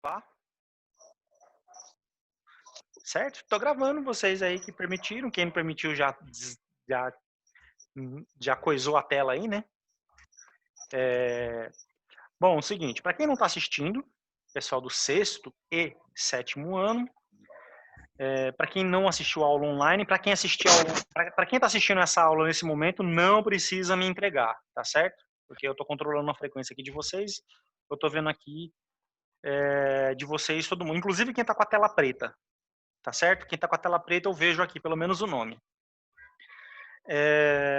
Tá? Certo? Tô gravando vocês aí que permitiram. Quem não permitiu já, já coisou a tela aí, né? Bom, o seguinte, para quem não está assistindo, pessoal do sexto e sétimo ano, para quem não assistiu a aula online, para quem assistiu para quem está assistindo essa aula nesse momento, não precisa me entregar, tá certo? Porque eu estou controlando a frequência aqui de vocês. Eu estou vendo aqui de vocês todo mundo, inclusive quem está com a tela preta, tá certo? Quem está com a tela preta eu vejo aqui pelo menos o nome.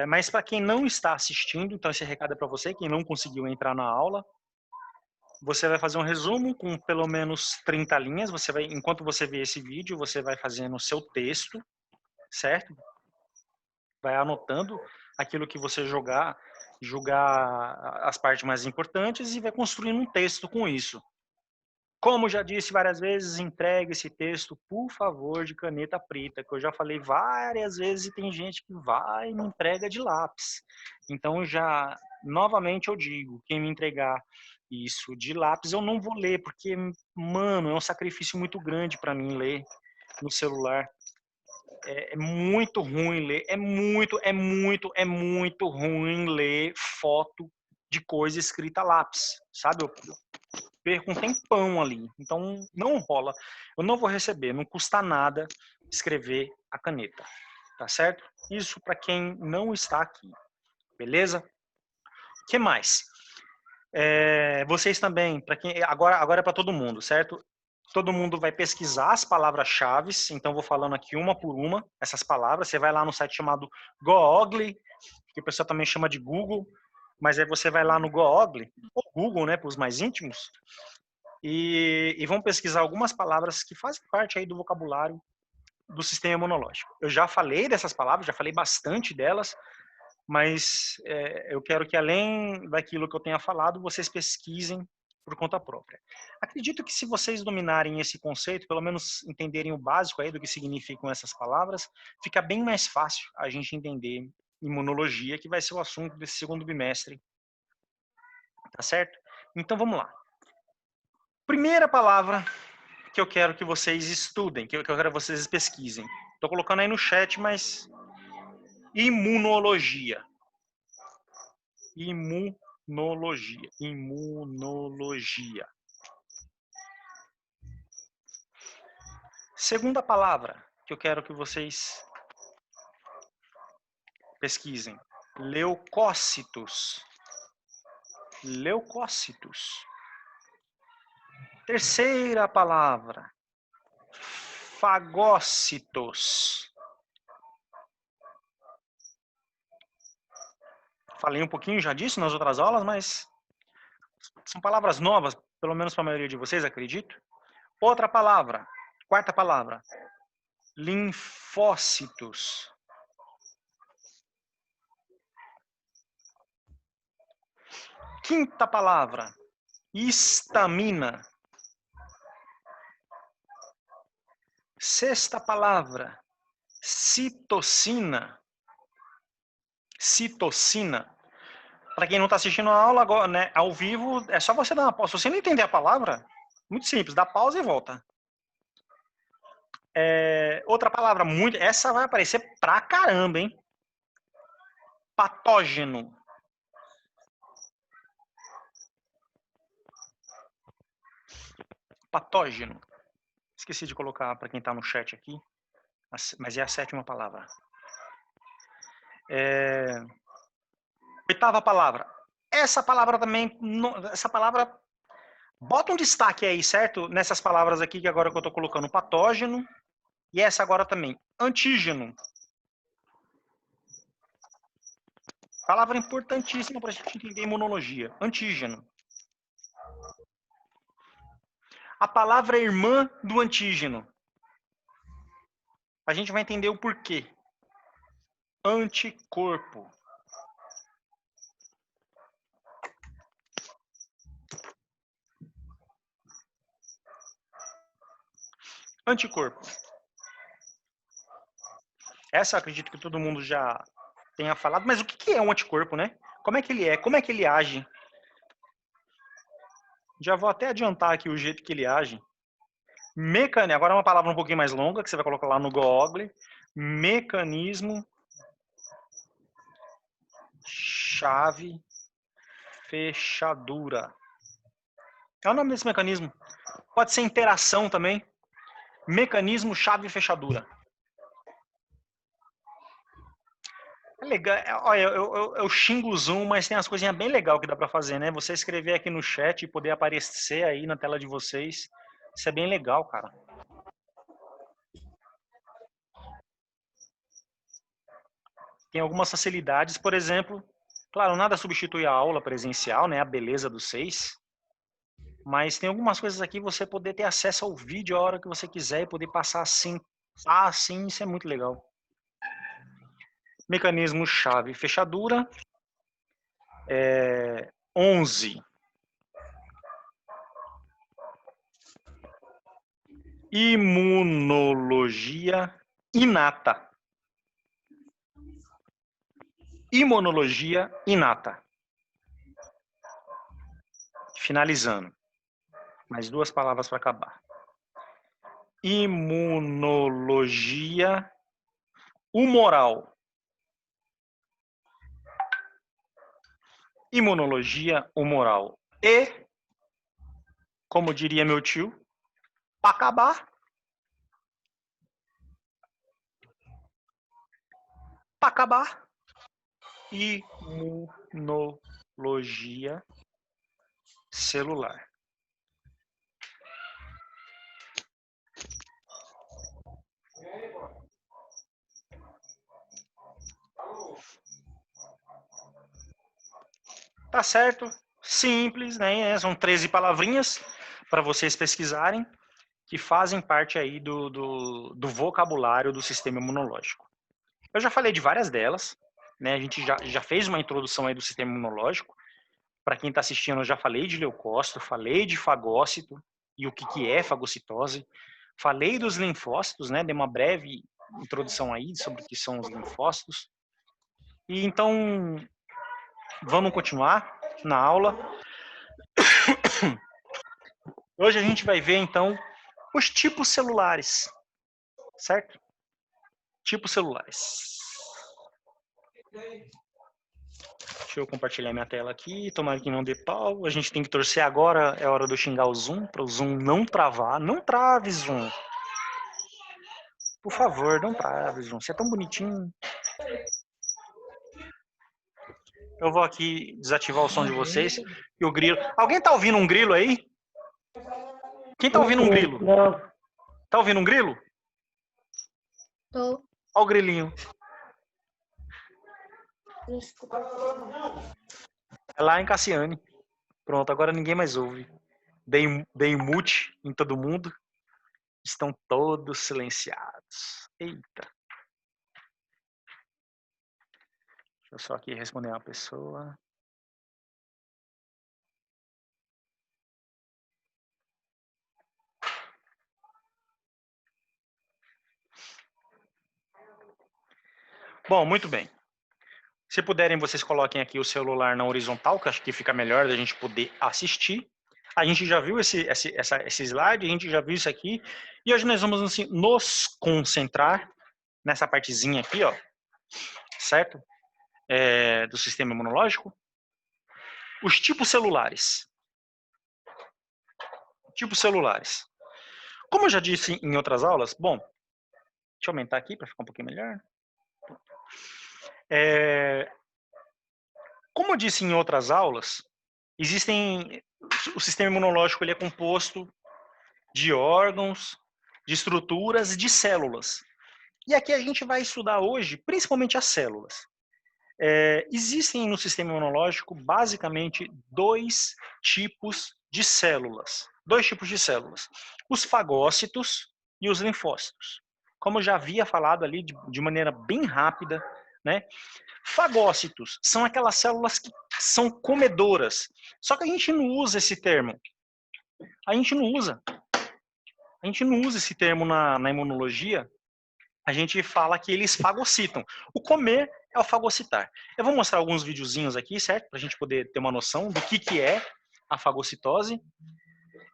Mas para quem não está assistindo, então esse recado é para você, quem não conseguiu entrar na aula, você vai fazer um resumo com pelo menos 30 linhas, enquanto você vê esse vídeo, você vai fazendo o seu texto, certo? Vai anotando aquilo que você julgar as partes mais importantes e vai construindo um texto com isso. Como já disse várias vezes, entregue esse texto, por favor, de caneta preta, que eu já falei várias vezes e tem gente que vai e me entrega de lápis. Então, novamente eu digo, quem me entregar isso de lápis, eu não vou ler, porque, mano, é um sacrifício muito grande para mim ler no celular. É muito ruim ler, é muito ruim ler foto de coisa escrita a lápis, sabe? Eu perco um tempão ali. Então, não rola. Eu não vou receber, não custa nada escrever a caneta. Tá certo? Isso para quem não está aqui. Beleza? O que mais? Vocês também, para quem agora é para todo mundo, certo? Todo mundo vai pesquisar as palavras-chave, então vou falando aqui uma por uma essas palavras. Você vai lá no site chamado Google, que o pessoal também chama de Google, mas aí você vai lá no Google, ou Google, né, para os mais íntimos, e vão pesquisar algumas palavras que fazem parte aí do vocabulário do sistema imunológico. Eu já falei dessas palavras, já falei bastante delas, mas eu quero que além daquilo que eu tenha falado, vocês pesquisem por conta própria. Acredito que se vocês dominarem esse conceito, pelo menos entenderem o básico aí do que significam essas palavras, fica bem mais fácil a gente entender imunologia, que vai ser o assunto desse segundo bimestre, tá certo? Então vamos lá. Primeira palavra que eu quero que vocês estudem, que eu quero que vocês pesquisem. Estou colocando aí no chat, mas imunologia. Imunologia. Imunologia. Segunda palavra que eu quero que vocês pesquisem. Leucócitos. Leucócitos. Terceira palavra. Fagócitos. Falei um pouquinho já disso nas outras aulas, mas são palavras novas, pelo menos para a maioria de vocês, acredito. Outra palavra, quarta palavra, linfócitos. Quinta palavra, histamina. Sexta palavra, citocina. Citocina. Para quem não está assistindo a aula agora, né, ao vivo, é só você dar uma pausa. Se você não entender a palavra, muito simples, dá pausa e volta. Outra palavra, essa vai aparecer pra caramba, hein? Patógeno. Patógeno. Esqueci de colocar para quem está no chat aqui, mas é a sétima palavra. Oitava palavra. Essa palavra também, essa palavra, bota um destaque aí, certo? Nessas palavras aqui que agora que eu estou colocando, patógeno, e essa agora também, antígeno. Palavra importantíssima para a gente entender imunologia, antígeno. A palavra irmã do antígeno. A gente vai entender o porquê. Anticorpo. Anticorpo. Essa eu acredito que todo mundo já tenha falado, mas o que é um anticorpo, né? Como é que ele é? Como é que ele age? Já vou até adiantar aqui o jeito que ele age. Agora é uma palavra um pouquinho mais longa, que você vai colocar lá no Google. Mecanismo chave fechadura. É o nome desse mecanismo. Pode ser interação também. Mecanismo chave fechadura. É legal. Olha, eu xingo o Zoom, mas tem umas coisinhas bem legais que dá para fazer, né? Você escrever aqui no chat e poder aparecer aí na tela de vocês. Isso é bem legal, cara. Tem algumas facilidades, por exemplo, claro, nada substitui a aula presencial, né? A beleza dos 6. Mas tem algumas coisas aqui você poder ter acesso ao vídeo a hora que você quiser e poder passar assim. Ah, sim, isso é muito legal. Mecanismo chave fechadura. 11. Imunologia inata. Imunologia inata. Finalizando. Mais 2 palavras para acabar. Imunologia humoral. Imunologia humoral. E, como diria meu tio, para acabar, imunologia celular. Tá certo? Simples, né? São 13 palavrinhas para vocês pesquisarem que fazem parte aí do vocabulário do sistema imunológico. Eu já falei de várias delas, né? A gente já fez uma introdução aí do sistema imunológico. Para quem está assistindo, eu já falei de leucócito, falei de fagócito e o que é fagocitose. Falei dos linfócitos, né? Dei uma breve introdução aí sobre o que são os linfócitos. E então, vamos continuar na aula. Hoje a gente vai ver, então, os tipos celulares, certo? Tipos celulares. Deixa eu compartilhar minha tela aqui, tomara que não dê pau. A gente tem que torcer agora, é hora de eu xingar o Zoom, para o Zoom não travar. Não trave, Zoom. Por favor, não trave, Zoom. Você é tão bonitinho. Eu vou aqui desativar o som de vocês e o grilo. Alguém tá ouvindo um grilo aí? Quem tá ouvindo um grilo? Tá ouvindo um grilo? Tô. Olha o grilinho. É lá em Cassiane. Pronto, agora ninguém mais ouve. Dei mute em todo mundo. Estão todos silenciados. Eita. Deixa eu só aqui responder uma pessoa. Bom, muito bem. Se puderem, vocês coloquem aqui o celular na horizontal, que acho que fica melhor da gente poder assistir. A gente já viu esse slide, a gente já viu isso aqui. E hoje nós vamos assim, nos concentrar nessa partezinha aqui, ó, certo? Do sistema imunológico. Os tipos celulares. Tipos celulares. Como eu já disse em outras aulas, bom, deixa eu aumentar aqui para ficar um pouquinho melhor. Como eu disse em outras aulas, o sistema imunológico ele é composto de órgãos, de estruturas, de células. E aqui a gente vai estudar hoje, principalmente as células. Existem no sistema imunológico, basicamente, 2 tipos de células. 2 tipos de células. Os fagócitos e os linfócitos. Como eu já havia falado ali de maneira bem rápida, né? Fagócitos são aquelas células que são comedoras. Só que a gente não usa esse termo. A gente não usa esse termo na imunologia. A gente fala que eles fagocitam. O comer é o fagocitar. Eu vou mostrar alguns videozinhos aqui, certo? Para a gente poder ter uma noção do que é a fagocitose.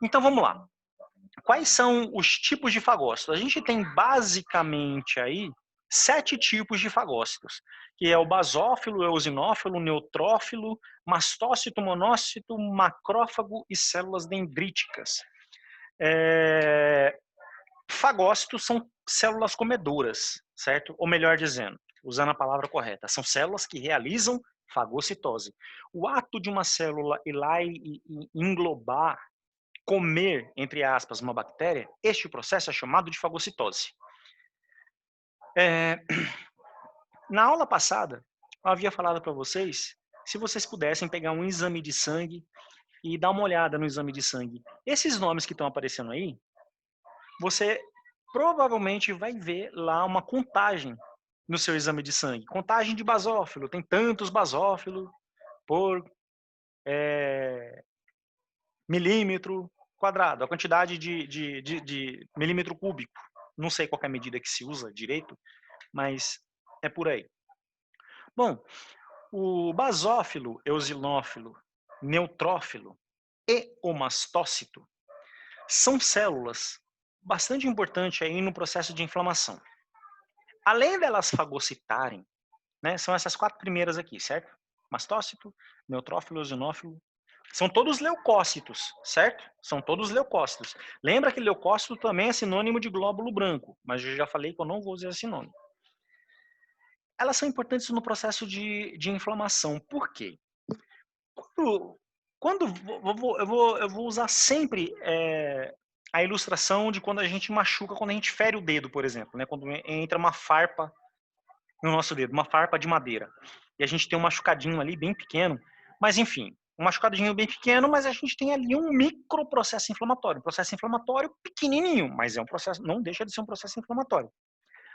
Então vamos lá. Quais são os tipos de fagócitos? A gente tem basicamente aí 7 tipos de fagócitos, que é o basófilo, eosinófilo, neutrófilo, mastócito, monócito, macrófago e células dendríticas. Fagócitos são células comedoras, certo? Ou melhor dizendo, usando a palavra correta, são células que realizam fagocitose. O ato de uma célula ir lá e englobar, comer, entre aspas, uma bactéria, este processo é chamado de fagocitose. Na aula passada, eu havia falado para vocês, se vocês pudessem pegar um exame de sangue e dar uma olhada no exame de sangue. Esses nomes que estão aparecendo aí, você provavelmente vai ver lá uma contagem no seu exame de sangue. Contagem de basófilo, tem tantos basófilos por milímetro quadrado, a quantidade de milímetro cúbico. Não sei qual é a medida que se usa direito, mas é por aí. Bom, o basófilo, eosinófilo, neutrófilo e o mastócito são células bastante importantes aí no processo de inflamação. Além delas fagocitarem, né, são essas 4 primeiras aqui, certo? Mastócito, neutrófilo, eosinófilo. São todos leucócitos, certo? São todos leucócitos. Lembra que leucócito também é sinônimo de glóbulo branco, mas eu já falei que eu não vou usar esse nome. Elas são importantes no processo de inflamação. Por quê? Quando eu vou usar sempre a ilustração de quando a gente machuca, quando a gente fere o dedo, por exemplo, né? Quando entra uma farpa no nosso dedo, uma farpa de madeira. E a gente tem um machucadinho ali bem pequeno, mas enfim, um machucadinho bem pequeno, mas a gente tem ali um microprocesso inflamatório, um processo inflamatório pequenininho, mas é um processo, não deixa de ser um processo inflamatório.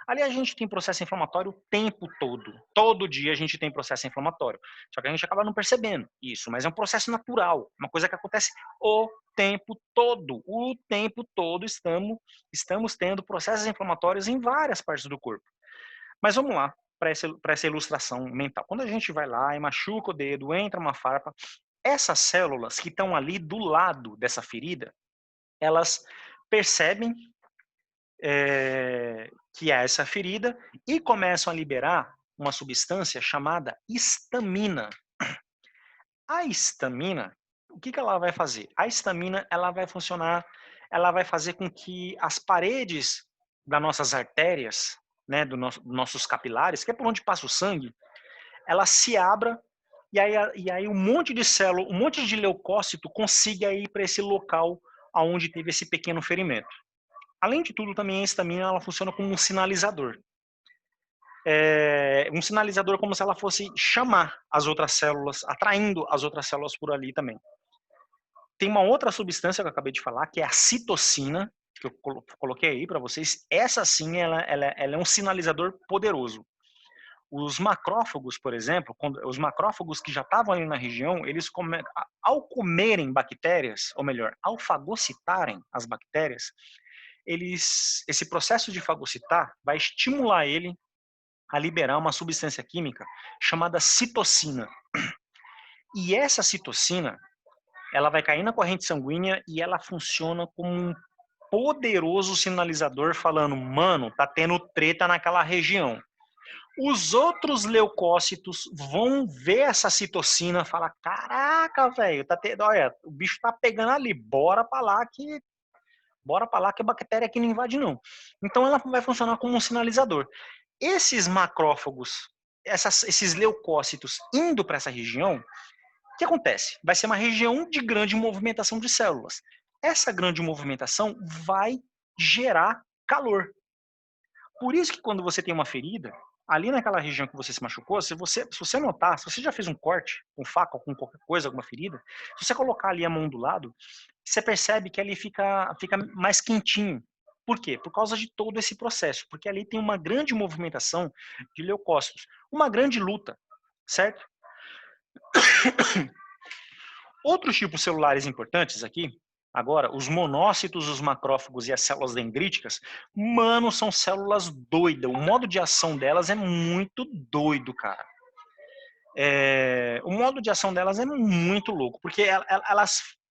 Ali a gente tem processo inflamatório o tempo todo. Todo dia a gente tem processo inflamatório. Só que a gente acaba não percebendo isso, mas é um processo natural, uma coisa que acontece o tempo todo. O tempo todo estamos tendo processos inflamatórios em várias partes do corpo. Mas vamos lá para essa ilustração mental. Quando a gente vai lá e machuca o dedo, entra uma farpa, essas células que estão ali do lado dessa ferida, elas percebem que é essa ferida e começam a liberar uma substância chamada histamina. A histamina, o que ela vai fazer? A histamina, ela vai funcionar, ela vai fazer com que as paredes das nossas artérias, né, dos nossos capilares, que é por onde passa o sangue, ela se abra e aí um monte de célula, um monte de leucócito consiga ir para esse local aonde teve esse pequeno ferimento. Além de tudo, também a histamina ela funciona como um sinalizador. Um sinalizador como se ela fosse chamar as outras células, atraindo as outras células por ali também. Tem uma outra substância que eu acabei de falar, que é a citocina, que eu coloquei aí para vocês. Essa sim, ela é um sinalizador poderoso. Os macrófagos, por exemplo, os macrófagos que já estavam ali na região, eles ao comerem bactérias, ou melhor, ao fagocitarem as bactérias, esse processo de fagocitar vai estimular ele a liberar uma substância química chamada citocina. E essa citocina, ela vai cair na corrente sanguínea e ela funciona como um poderoso sinalizador falando, mano, tá tendo treta naquela região. Os outros leucócitos vão ver essa citocina e falar, caraca, velho, olha, o bicho tá pegando ali, bora pra lá que a bactéria aqui não invade não. Então ela vai funcionar como um sinalizador. Esses macrófagos, esses leucócitos indo para essa região, o que acontece? Vai ser uma região de grande movimentação de células. Essa grande movimentação vai gerar calor. Por isso que quando você tem uma ferida, ali naquela região que você se machucou, se você notar, se você já fez um corte com faca ou com qualquer coisa, alguma ferida, se você colocar ali a mão do lado, você percebe que ali fica mais quentinho. Por quê? Por causa de todo esse processo, porque ali tem uma grande movimentação de leucócitos, uma grande luta, certo? Outros tipos celulares importantes aqui, agora, os monócitos, os macrófagos e as células dendríticas, mano, são células doidas. O modo de ação delas é muito doido, cara. O modo de ação delas é muito louco, porque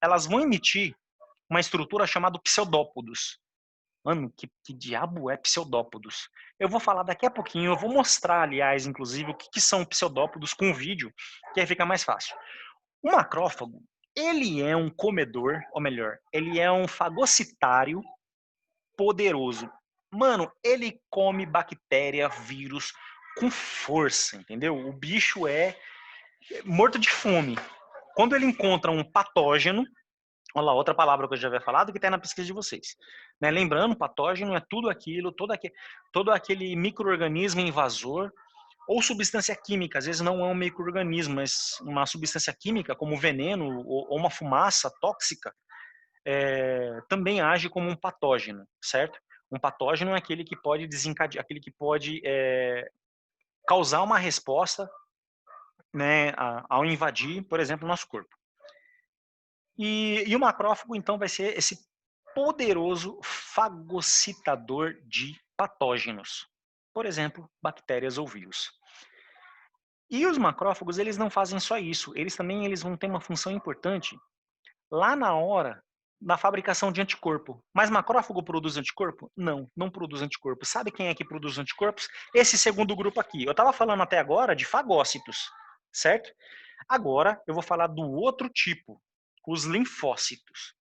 elas vão emitir uma estrutura chamada pseudópodos. Mano, que diabo é pseudópodos? Eu vou falar daqui a pouquinho, eu vou mostrar, aliás, inclusive, o que são pseudópodos com vídeo, que aí fica mais fácil. O macrófago, ele é um comedor, ou melhor, ele é um fagocitário poderoso. Mano, ele come bactéria, vírus com força, entendeu? O bicho é morto de fome. Quando ele encontra um patógeno, olha lá, outra palavra que eu já havia falado, que está na pesquisa de vocês. Né? Lembrando, patógeno é tudo aquilo, todo aquele micro-organismo invasor ou substância química. Às vezes não é um micro-organismo, mas uma substância química, como veneno ou uma fumaça tóxica, também age como um patógeno, certo? Um patógeno é aquele que pode desencadear, aquele que pode causar uma resposta, né, ao invadir, por exemplo, o nosso corpo. E o macrófago, então, vai ser esse poderoso fagocitador de patógenos, por exemplo, bactérias ou vírus. E os macrófagos, eles não fazem só isso, eles vão ter uma função importante lá na hora da fabricação de anticorpo. Mas macrófago produz anticorpo? Não, não produz anticorpo. Sabe quem é que produz anticorpos? Esse segundo grupo aqui. Eu estava falando até agora de fagócitos, certo? Agora eu vou falar do outro tipo, os linfócitos.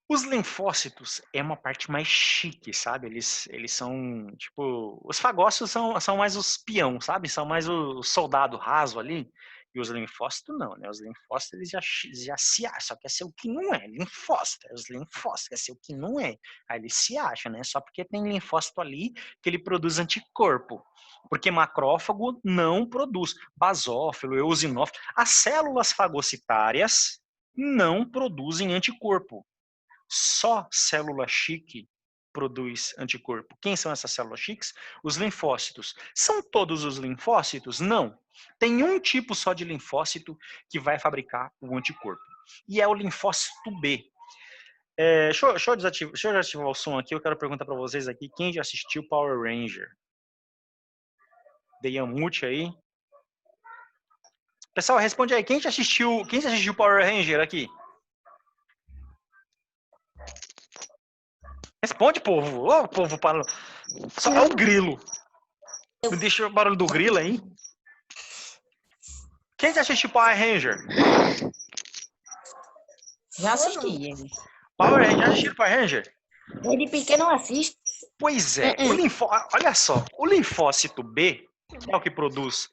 Os linfócitos é uma parte mais chique, sabe? Eles são, tipo... Os fagócitos são mais os peão, sabe? São mais o soldado raso ali. E os linfócitos não, né? Os linfócitos eles já se acham, só quer ser o que não é. Linfócito, os linfócitos quer ser o que não é. Aí ele se acha, né? Só porque tem linfócito ali que ele produz anticorpo. Porque macrófago não produz. Basófilo, eosinófilo. As células fagocitárias não produzem anticorpo. Só célula chique produz anticorpo. Quem são essas células chiques? Os linfócitos. São todos os linfócitos? Não. Tem um tipo só de linfócito que vai fabricar o anticorpo. E é o linfócito B. Deixa eu desativar o som aqui. Eu quero perguntar para vocês aqui, quem já assistiu Power Ranger? Dei um mute aí. Pessoal, responde aí. Quem já assistiu Power Ranger aqui? Responde, povo. Ô, povo, para... Só é o grilo. Me deixa o barulho do grilo aí. Quem já assistiu Power Ranger? Já assisti. Power Ranger, já assistiu Power Ranger? Ele pequeno não assiste. Pois é. Olha só, o linfócito B, que é o que produz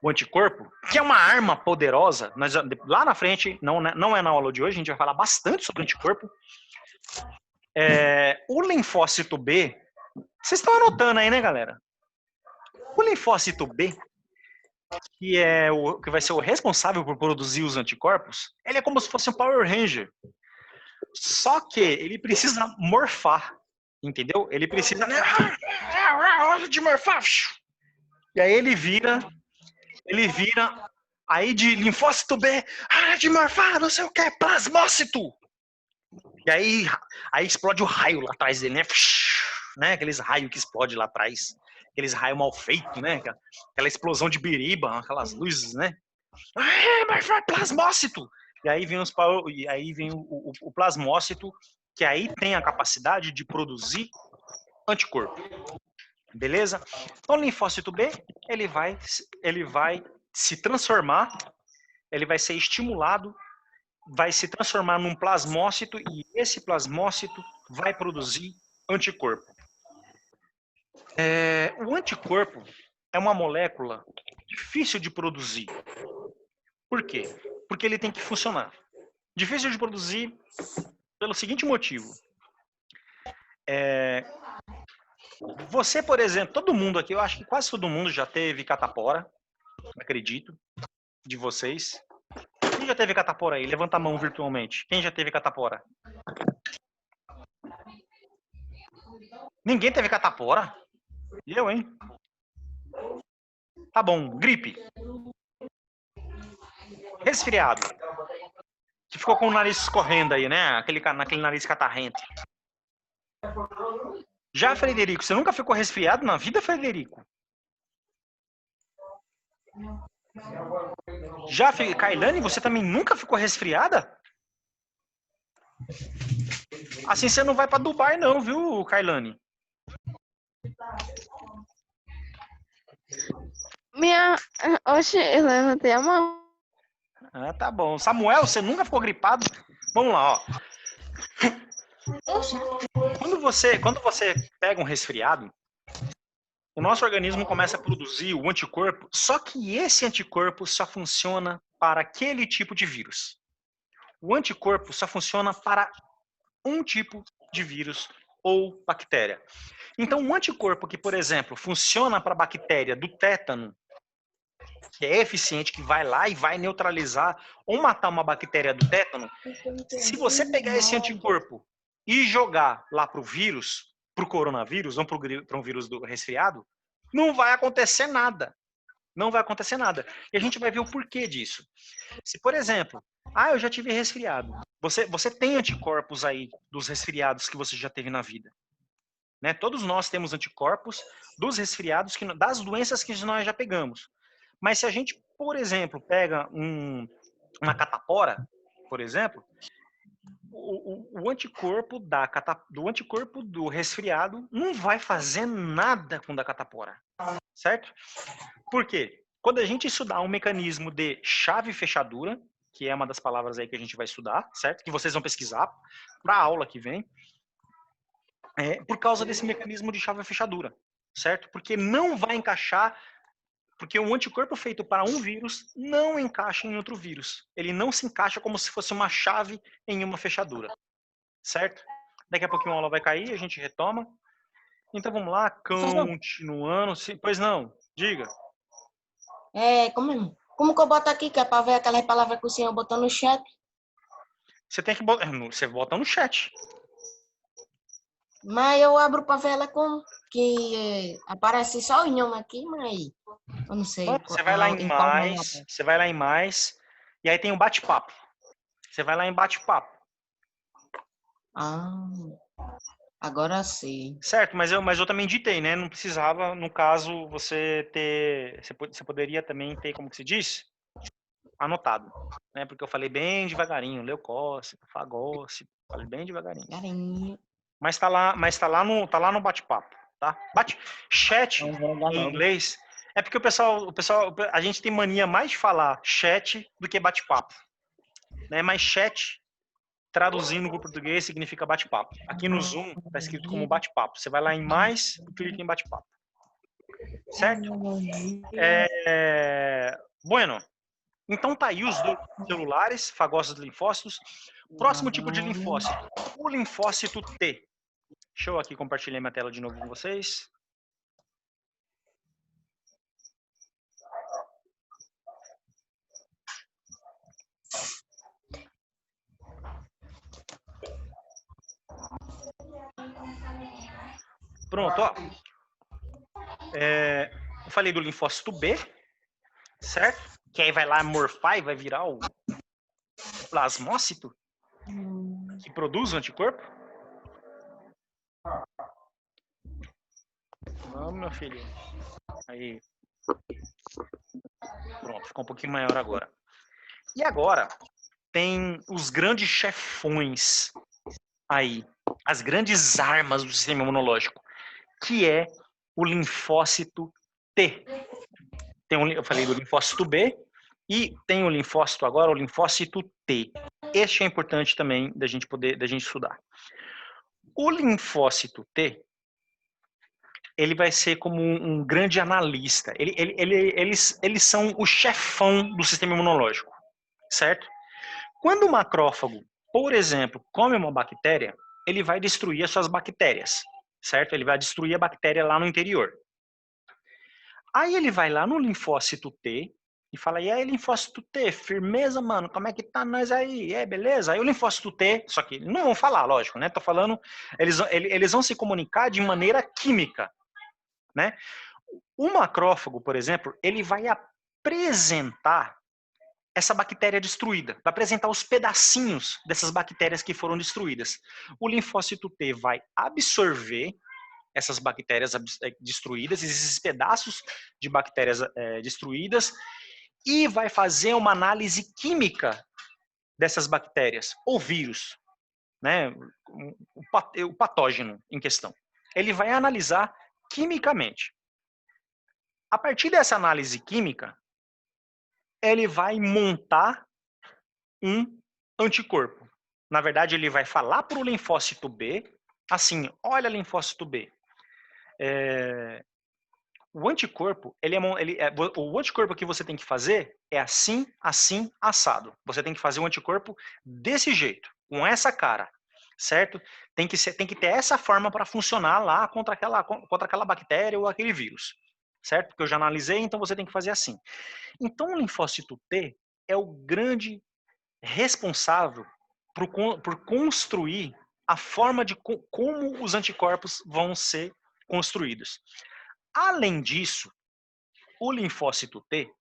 o anticorpo, que é uma arma poderosa. Lá na frente, não é na aula de hoje, a gente vai falar bastante sobre anticorpo. O linfócito B, vocês estão anotando aí, né, galera? O linfócito B, que vai ser o responsável por produzir os anticorpos, ele é como se fosse um Power Ranger. Só que ele precisa morfar, entendeu? Ele precisa de morfar. E aí ele vira aí de linfócito B, de morfar, não sei o que, plasmócito. E aí explode o raio lá atrás dele, né? Aqueles raios que explode lá atrás. Aqueles raios mal feitos, né? Aquela explosão de biriba, aquelas luzes, né? Plasmócito! E aí vem, o plasmócito, que aí tem a capacidade de produzir anticorpo. Beleza? Então o linfócito B, ele vai se transformar, ele vai ser estimulado, vai se transformar num plasmócito e esse plasmócito vai produzir anticorpo. O anticorpo é uma molécula difícil de produzir. Por quê? Porque ele tem que funcionar. Difícil de produzir pelo seguinte motivo. Você, por exemplo, todo mundo aqui, eu acho que quase todo mundo já teve catapora, acredito, de vocês. Quem já teve catapora aí? Levanta a mão virtualmente. Quem já teve catapora? Ninguém teve catapora? Eu, hein? Tá bom. Gripe. Resfriado. Que ficou com o nariz escorrendo aí, né? Naquele nariz catarrento. Já, Frederico, você nunca ficou resfriado na vida, Frederico? Kailane, você também nunca ficou resfriada? Assim você não vai para Dubai não, viu, Kailane? Oxe, eu levantei a mão. Ah, tá bom. Samuel, você nunca ficou gripado? Vamos lá, ó. Quando você pega um resfriado, o nosso organismo começa a produzir o anticorpo, só que esse anticorpo só funciona para aquele tipo de vírus. O anticorpo só funciona para um tipo de vírus ou bactéria. Então, um anticorpo que, por exemplo, funciona para a bactéria do tétano, que é eficiente, que vai lá e vai neutralizar ou matar uma bactéria do tétano, se você pegar esse anticorpo e jogar lá para o vírus, para o coronavírus, ou para um vírus do resfriado, não vai acontecer nada. Não vai acontecer nada. E a gente vai ver o porquê disso. Se, por exemplo, eu já tive resfriado. Você tem anticorpos aí dos resfriados que você já teve na vida. Né? Todos nós temos anticorpos dos resfriados, das doenças que nós já pegamos. Mas se a gente, por exemplo, pega uma catapora, por exemplo, o anticorpo do anticorpo do resfriado não vai fazer nada com o da catapora, certo? Por quê? Quando a gente estudar um mecanismo de chave e fechadura, que é uma das palavras aí que a gente vai estudar, certo? Que vocês vão pesquisar para a aula que vem, por causa desse mecanismo de chave e fechadura, certo? Porque não vai encaixar, porque um anticorpo feito para um vírus não encaixa em outro vírus. Ele não se encaixa como se fosse uma chave em uma fechadura, certo? Daqui a pouquinho a aula vai cair, a gente retoma. Então vamos lá, continuando. Pois não, diga. Como que eu boto aqui, que é para ver aquelas palavras que o senhor botou no chat? Você tem que botar, você bota no chat. Mas eu abro para ver ela como? Que aparece só o nome aqui, mas eu não sei. Bom, você vai lá em qual mais, você vai lá em mais, e aí tem um bate-papo. Você vai lá em bate-papo. Agora sim. Certo, mas eu também ditei, né? Não precisava, no caso, você ter, você poderia também ter, como que se diz? Anotado, né? Porque eu falei bem devagarinho, leucócito, fagócito, falei bem devagarinho. Carinho. Mas tá lá no bate-papo, tá? Chat em inglês. É porque o pessoal, a gente tem mania mais de falar chat do que bate-papo, né? Mas chat, traduzindo para o português, significa bate-papo. Aqui no Zoom tá escrito como bate-papo. Você vai lá em mais e clica em bate-papo. Certo? Bueno. Então tá aí os dois celulares, fagócitos e linfócitos. Próximo tipo de linfócito, o linfócito T. Deixa eu aqui compartilhar minha tela de novo com vocês. Pronto, ó. Eu falei do linfócito B, certo? Que aí vai lá morfar e vai virar o plasmócito, que produz o anticorpo. Vamos, meu filho. Aí. Pronto, ficou um pouquinho maior agora. E agora tem os grandes chefões aí, as grandes armas do sistema imunológico, que é o linfócito T. Eu falei do linfócito B e tem o linfócito agora, o linfócito T. Este é importante também da gente estudar. O linfócito T, ele vai ser como um grande analista. Eles são o chefão do sistema imunológico, certo? Quando o macrófago, por exemplo, come uma bactéria, ele vai destruir as suas bactérias, certo? Ele vai destruir a bactéria lá no interior. Aí ele vai lá no linfócito T e fala, e aí, linfócito T, firmeza, mano, como é que tá nós aí? Beleza? Aí o linfócito T, só que não vão falar, lógico, né? Tô falando, eles vão se comunicar de maneira química, né? O macrófago, por exemplo, ele vai apresentar essa bactéria destruída, vai apresentar os pedacinhos dessas bactérias que foram destruídas. O linfócito T vai absorver essas bactérias destruídas, esses pedaços de bactérias destruídas, e vai fazer uma análise química dessas bactérias ou vírus, né? O patógeno em questão. Ele vai analisar quimicamente. A partir dessa análise química, ele vai montar um anticorpo. Na verdade, ele vai falar para o linfócito B, assim, olha linfócito B, o anticorpo, o anticorpo que você tem que fazer é assim, assim, assado. Você tem que fazer um anticorpo desse jeito, com essa cara, certo? Tem que ter essa forma para funcionar lá contra aquela bactéria ou aquele vírus, certo? Porque eu já analisei, então você tem que fazer assim. Então, o linfócito T é o grande responsável por construir a forma de como os anticorpos vão ser construídos. Além disso, o linfócito T,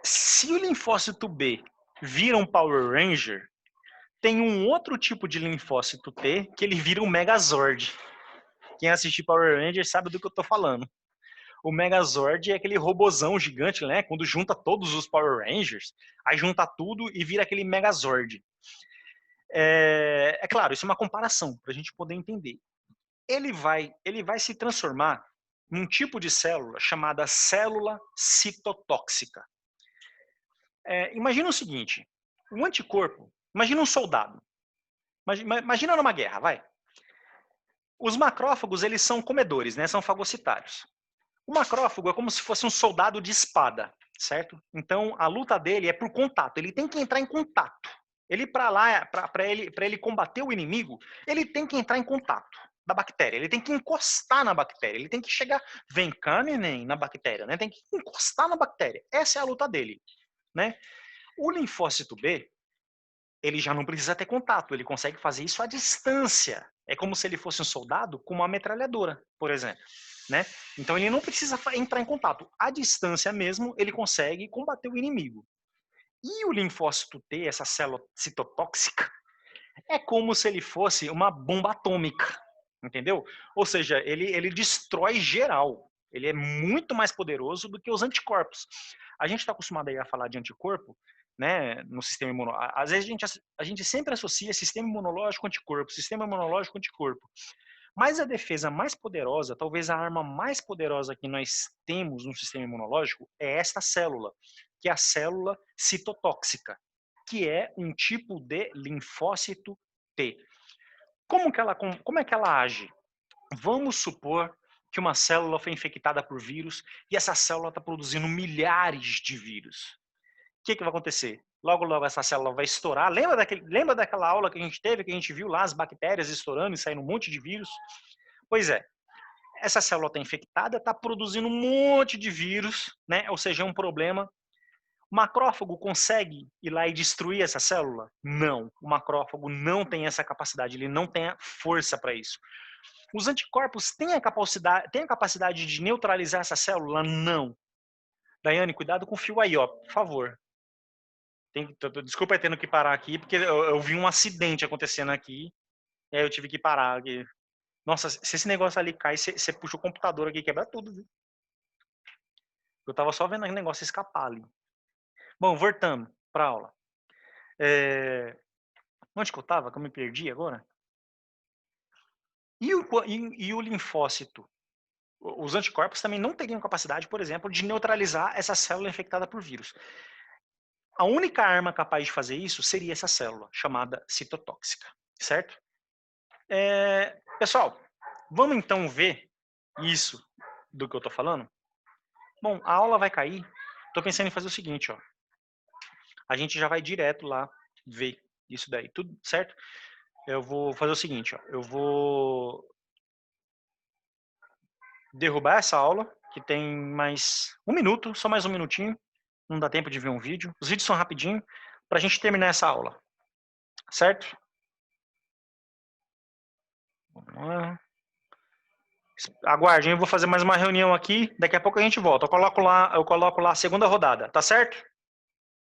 se o linfócito B vira um Power Ranger, tem um outro tipo de linfócito T que ele vira um Megazord. Quem assistiu Power Ranger sabe do que eu tô falando. O Megazord é aquele robozão gigante, né? Quando junta todos os Power Rangers, aí junta tudo e vira aquele Megazord. É claro, isso é uma comparação, para a gente poder entender. Ele vai se transformar num tipo de célula chamada célula citotóxica. Imagina o seguinte, um anticorpo, imagina um soldado, imagina numa guerra, vai. Os macrófagos, eles são comedores, né? São fagocitários. O macrófago é como se fosse um soldado de espada, certo? Então, a luta dele é por contato, ele tem que entrar em contato. Ele, para ele combater o inimigo, ele tem que entrar em contato da bactéria, ele tem que encostar na bactéria, ele tem que chegar, vem cá, neném, na bactéria, né? Tem que encostar na bactéria. Essa é a luta dele, né? O linfócito B, ele já não precisa ter contato, ele consegue fazer isso à distância. É como se ele fosse um soldado com uma metralhadora, por exemplo, né? Então ele não precisa entrar em contato. À distância mesmo, ele consegue combater o inimigo. E o linfócito T, essa célula citotóxica, é como se ele fosse uma bomba atômica, entendeu? Ou seja, ele destrói geral. Ele é muito mais poderoso do que os anticorpos. A gente está acostumado aí a falar de anticorpo, né, no sistema imunológico. Às vezes a gente sempre associa sistema imunológico anticorpo, sistema imunológico anticorpo. Mas a defesa mais poderosa, talvez a arma mais poderosa que nós temos no sistema imunológico é esta célula, que é a célula citotóxica, que é um tipo de linfócito T. Como é que ela age? Vamos supor que uma célula foi infectada por vírus e essa célula está produzindo milhares de vírus. O que vai acontecer? Logo, logo essa célula vai estourar. Lembra daquela aula que a gente teve, que a gente viu lá as bactérias estourando e saindo um monte de vírus? Pois é, essa célula está infectada, está produzindo um monte de vírus, né? Ou seja, é um problema. O macrófago consegue ir lá e destruir essa célula? Não. O macrófago não tem essa capacidade, ele não tem a força para isso. Os anticorpos têm a capacidade de neutralizar essa célula? Não. Daiane, cuidado com o fio aí, ó, por favor. Desculpa tendo que parar aqui, porque eu vi um acidente acontecendo aqui, e aí eu tive que parar aqui. Nossa, se esse negócio ali cai, você puxa o computador aqui e quebra tudo, viu? Eu tava só vendo o negócio escapar ali. Bom, voltando para a aula. Onde que eu tava? Que eu me perdi agora? E o linfócito? Os anticorpos também não teriam capacidade, por exemplo, de neutralizar essa célula infectada por vírus. A única arma capaz de fazer isso seria essa célula, chamada citotóxica, certo? Pessoal, vamos então ver isso do que eu estou falando? Bom, a aula vai cair. Estou pensando em fazer o seguinte, ó. A gente já vai direto lá ver isso daí, tudo certo? Eu vou fazer o seguinte, ó. Eu vou derrubar essa aula, que tem mais um minuto, só mais um minutinho. Não dá tempo de ver um vídeo. Os vídeos são rapidinho, para a gente terminar essa aula. Certo? Vamos lá. Aguardem, eu vou fazer mais uma reunião aqui. Daqui a pouco a gente volta. Eu coloco lá a segunda rodada, tá certo?